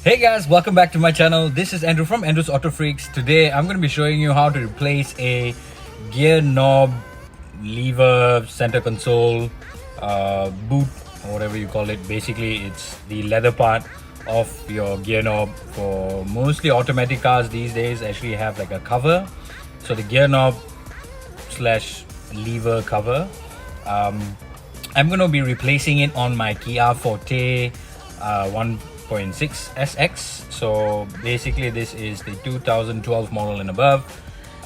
Hey guys, welcome back to my channel. This is Andrew from Andrew's Auto Freaks. Today I'm going to be showing you how to replace a gear knob, lever, center console, boot, or whatever you call it. Basically, it's the leather part of your gear knob. For mostly automatic cars these days actually have like a cover. So the gear knob slash lever cover. I'm going to be replacing it on my Kia Forte 1.6 SX. So basically this is the 2012 model and above.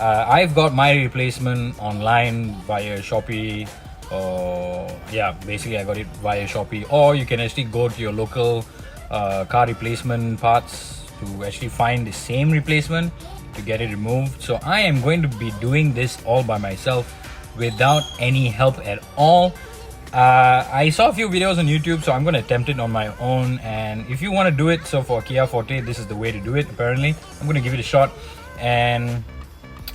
I've got my replacement online via Shopee, or yeah, basically I got it via Shopee, or you can actually go to your local car replacement parts to actually find the same replacement to get it removed. So I am going to be doing this all by myself without any help at all. I saw a few videos on YouTube, so I'm going to attempt it on my own. And if you want to do it, so for Kia Forte, this is the way to do it. Apparently, I'm going to give it a shot. And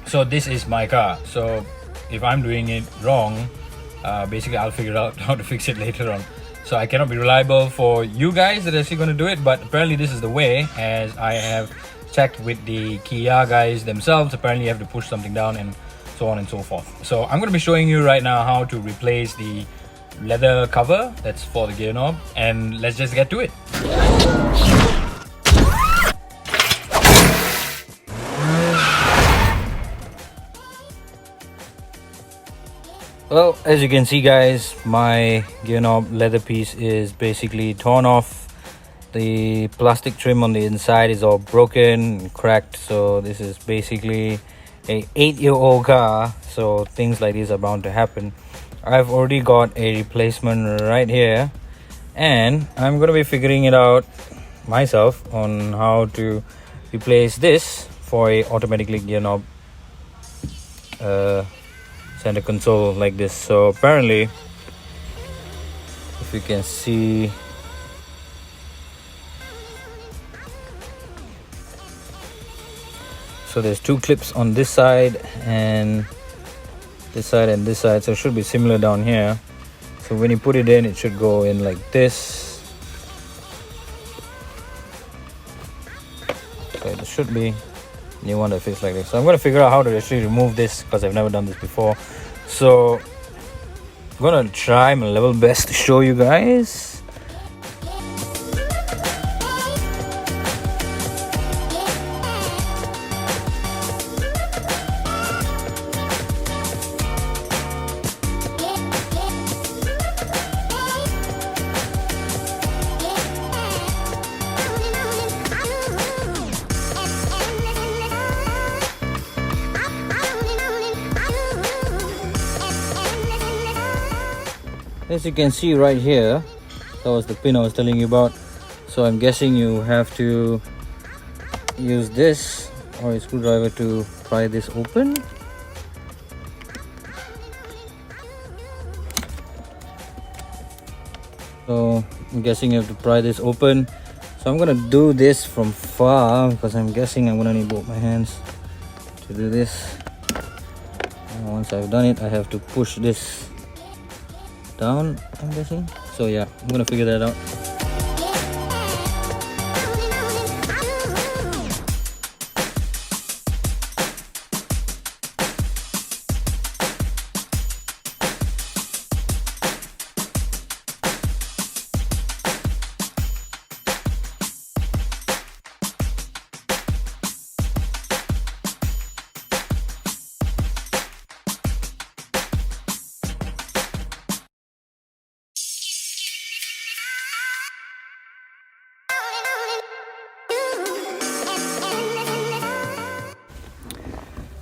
so this is my car. So if I'm doing it wrong, basically I'll figure out how to fix it later on. So I cannot be reliable for you guys that are actually going to do it, but apparently this is the way, as I have checked with the Kia guys themselves. Apparently you have to push something down and so on and so forth. So I'm going to be showing you right now how to replace the leather cover that's for the gear knob, and let's just get to it. Well, as you can see guys, my gear knob leather piece is basically torn off. The plastic trim on the inside is all broken and cracked. So this is basically a 8-year-old car, so things like this are bound to happen. I've already got a replacement right here, and I'm going to be figuring it out myself on how to replace this for a automatically gear knob center console like this. So apparently, if you can see, so there's two clips on this side and this side and this side, so it should be similar down here. So when you put it in, it should go in like this. So it should be new one that fits like this. So I'm going to figure out how to actually remove this, because I've never done this before. So I'm going to try my level best to show you guys. As you can see right here, that was the pin I was telling you about. So I'm guessing you have to use this or a screwdriver to pry this open. So I'm guessing you have to pry this open. So I'm gonna do this from far, because I'm guessing I'm gonna need both my hands to do this. And once I've done it, I have to push this down, I'm guessing. So yeah, I'm gonna figure that out.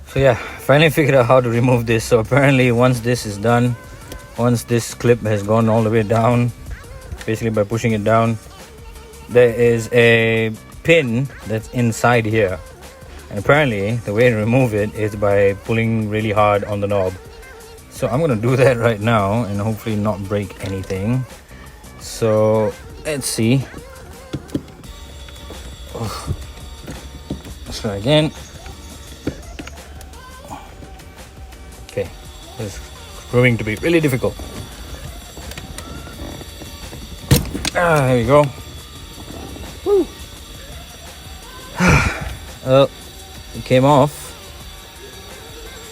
So yeah, finally figured out how to remove this. So apparently once this is done, once this clip has gone all the way down, basically by pushing it down, there is a pin that's inside here. And apparently the way to remove it is by pulling really hard on the knob. So I'm gonna do that right now and hopefully not break anything. So let's see. Oh. Let's try again. Okay, this is proving to be really difficult. There we go. Woo. Oh, it came off.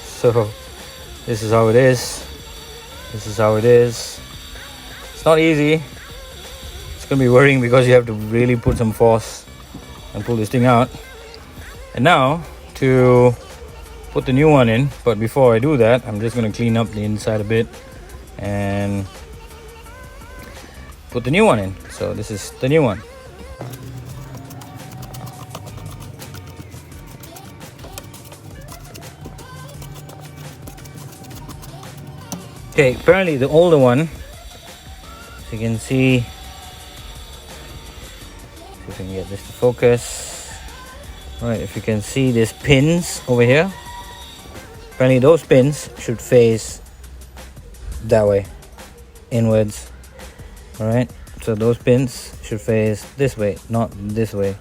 So this is how it is. This is how it is. It's not easy. It's gonna be worrying because you have to really put some force and pull this thing out. And now to put the new one in, but before I do that, I'm just gonna clean up the inside a bit and put the new one in. So this is the new one. Okay, apparently the older one, as you can see, if we can get this to focus. Right, if you can see these pins over here, apparently those pins should face that way, inwards. Alright, so those pins should face this way, not this way.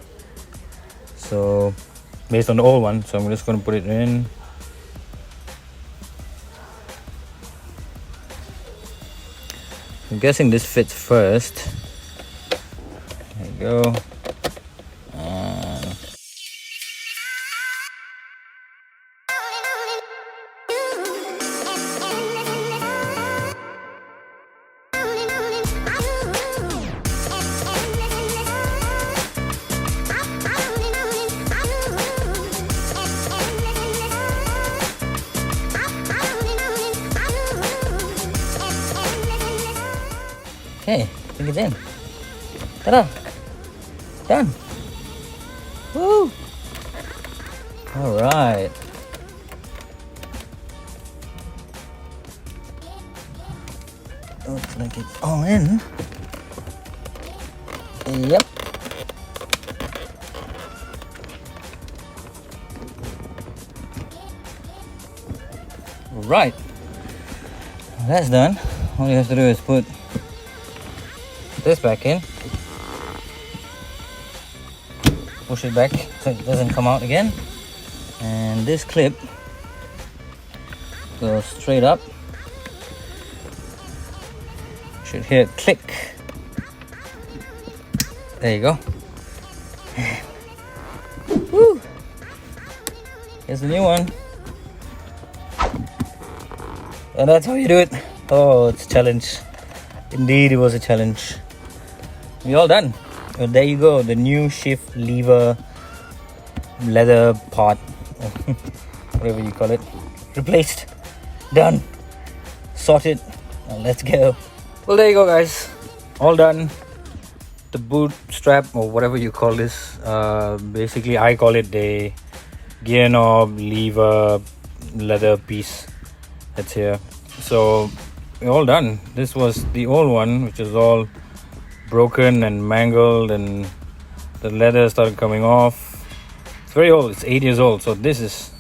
So based on the old one, so I'm just going to put it in. I'm guessing this fits first. There you go. Okay, I think it's in. Ta-da! Done! Woo! Alright. Looks like it's all in. Yep. Right. That's done. All you have to do is put this back in, push it back so it doesn't come out again, and this clip goes straight up. Should hear it click. There you go. Woo! Here's the new one, and that's how you do it. Oh, it's a challenge. Indeed, it was a challenge. We're all done. So there you go, the new shift lever leather part, whatever you call it, replaced, done, sorted. Now let's go. Well, there you go, guys, all done. The boot strap, or whatever you call this, basically I call it the gear knob lever leather piece that's here. So we're all done. This was the old one, which is all broken and mangled, and the leather started coming off. It's very old, it's 8 years old. So this is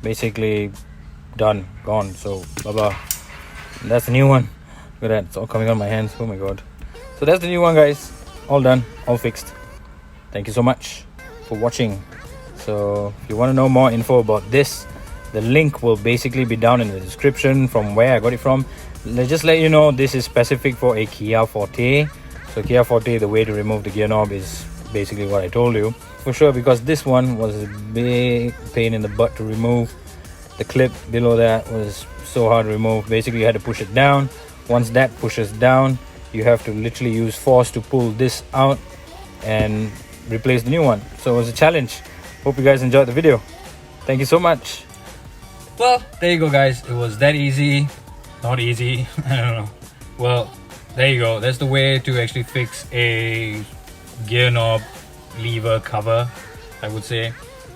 basically done, gone. So blah blah. And that's the new one. Look at that, it's all coming on my hands. Oh my god. So that's the new one, guys. All done, all fixed. Thank you so much for watching. So if you want to know more info about this, the link will basically be down in the description from where I got it from. Let's just let you know, this is specific for a Kia Forte. So Kia Forte, the way to remove the gear knob is basically what I told you for sure, because this one was a big pain in the butt to remove. The clip below that was so hard to remove. Basically you had to push it down. Once that pushes down, you have to literally use force to pull this out and replace the new one. So it was a challenge. Hope you guys enjoyed the video. Thank you so much. Well, there you go, guys. It was that easy. Not easy. I don't know. Well, there you go. That's the way to actually fix a gear knob lever cover, I would say.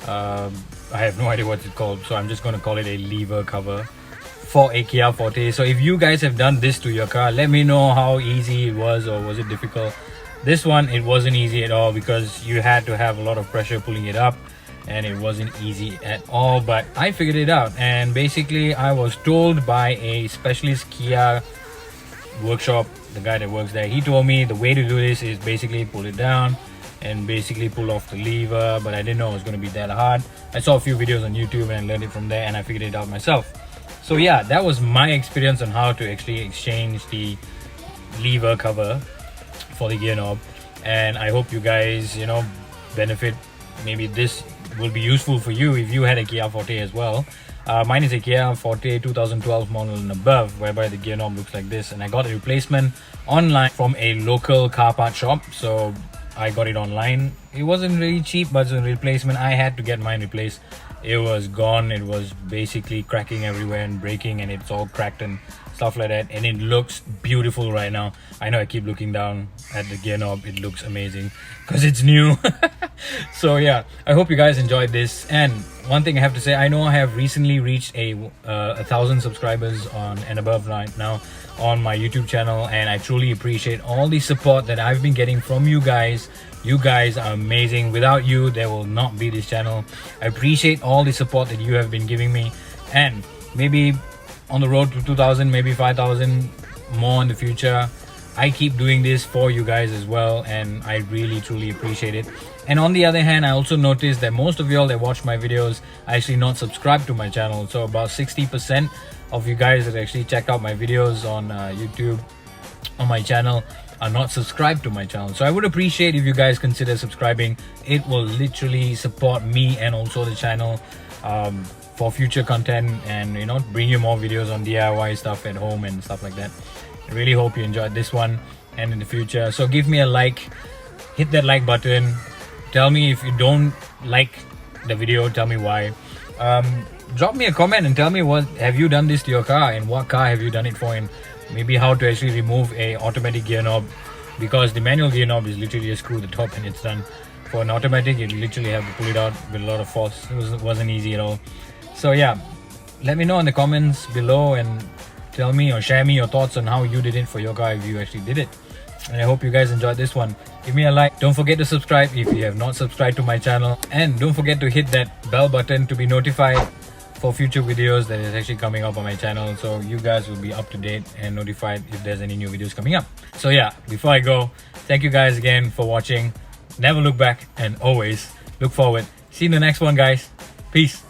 I have no idea what it's called, so I'm just going to call it a lever cover for a Kia Forte. So if you guys have done this to your car, let me know how easy it was, or was it difficult. This one, it wasn't easy at all because you had to have a lot of pressure pulling it up, and it wasn't easy at all, but I figured it out. And basically I was told by a specialist Kia workshop, the guy that works there, he told me the way to do this is basically pull it down and basically pull off the lever, but I didn't know it was going to be that hard. I saw a few videos on YouTube and I learned it from there, and I figured it out myself. So yeah, that was my experience on how to actually exchange the lever cover for the gear knob, and I hope you guys, benefit maybe this will be useful for you if you had a Kia Forte as well. Mine is a Kia Forte 2012 model and above, whereby the gear knob looks like this, and I got a replacement online from a local car part shop. So I got it online. It wasn't really cheap, but it's a replacement. I had to get mine replaced. It was gone. It was basically cracking everywhere and breaking, and it's all cracked and stuff like that, and it looks beautiful right now. I know I keep looking down at the gear knob. It looks amazing because it's new. So yeah, I hope you guys enjoyed this. And one thing I have to say, I know I have recently reached a 1,000 subscribers on and above right now on my YouTube channel, and I truly appreciate all the support that I've been getting from you guys. You guys are amazing. Without you, there will not be this channel. I appreciate all the support that you have been giving me, and maybe on the road to 2,000, maybe 5,000 more in the future. I keep doing this for you guys as well, and I really truly appreciate it. And on the other hand, I also noticed that most of y'all that watch my videos are actually not subscribed to my channel. So about 60% of you guys that actually check out my videos on YouTube on my channel are not subscribed to my channel. So I would appreciate if you guys consider subscribing. It will literally support me and also the channel for future content, and you know, bring you more videos on DIY stuff at home and stuff like that. I really hope you enjoyed this one and in the future. So give me a like, hit that like button. Tell me if you don't like the video, tell me why. Drop me a comment and tell me, what have you done this to your car, and what car have you done it for, and maybe how to actually remove a automatic gear knob, because the manual gear knob is literally just screw the top and it's done. For an automatic, you literally have to pull it out with a lot of force. It wasn't easy at all. So yeah, let me know in the comments below and tell me or share me your thoughts on how you did it for your car, if you actually did it. And I hope you guys enjoyed this one. Give me a like. Don't forget to subscribe if you have not subscribed to my channel, and don't forget to hit that bell button to be notified for future videos that is actually coming up on my channel, so you guys will be up to date and notified if there's any new videos coming up. So yeah, before I go, thank you guys again for watching. Never look back and always look forward. See you in the next one, guys. Peace.